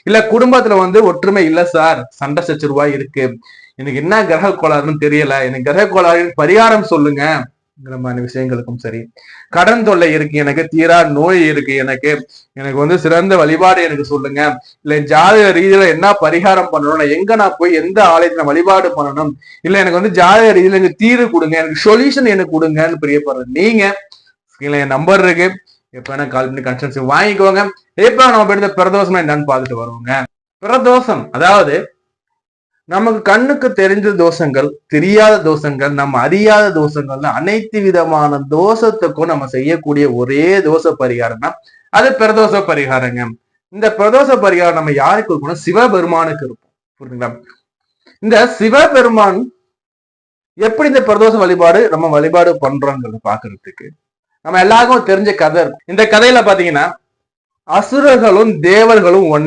இல்ல குடும்பத்துல ஒற்றுமை இல்ல சார், சண்டை சச்சரவா இருக்கு, எனக்கு என்ன கிரக கோளாறுன்னு தெரியல, எனக்கு கிரக கோளாறு பரிகாரம் சொல்லுங்க விஷயங்களுக்கும் சரி, கடன் தொல்லை இருக்கு எனக்கு, தீரா நோய் இருக்கு எனக்கு, எனக்கு சிறந்த வழிபாடு எனக்கு சொல்லுங்க, இல்ல ஜாதக ரீதியில என்ன பரிகாரம் பண்ணணும், எங்க நான் போய் எந்த ஆலயத்துல வழிபாடு பண்ணணும், இல்ல எனக்கு ஜாதக ரீதியில எனக்கு தீர்வு கொடுங்க, எனக்கு சொல்யூஷன் எனக்கு கொடுங்கன்னு பிரியப்படுறேன். நீங்க என் நம்பர் இருக்கு, எப்ப வேணா கால் பண்ணி கன்சல்டேஷன் வாங்கிக்கோங்க. எப்ப நம்ம போய் பிரதோஷம் என்னன்னு பார்த்துட்டு வருவோங்க. பிரதோஷம் அதாவது நமக்கு கண்ணுக்கு தெரிஞ்ச தோஷங்கள், தெரியாத தோஷங்கள், நம்ம அறியாத தோஷங்கள்ல அனைத்து விதமான தோஷத்துக்கும் நம்ம செய்யக்கூடிய ஒரே தோஷ பரிகாரம்னா அது பிரதோஷ பரிகாரங்க. இந்த பிரதோஷ பரிகாரம் நம்ம யாருக்கு இருக்கணும்? சிவபெருமானுக்கு இருக்கும். புரியுதுங்களா? இந்த சிவபெருமான் எப்படி இந்த பிரதோஷ வழிபாடு நம்ம வழிபாடு பண்றோங்கிறத பாக்குறதுக்கு நம்ம எல்லாருக்கும் தெரிஞ்ச கதை இருக்கும். இந்த கதையில பாத்தீங்கன்னா அசுரர்களும் தேவர்களும்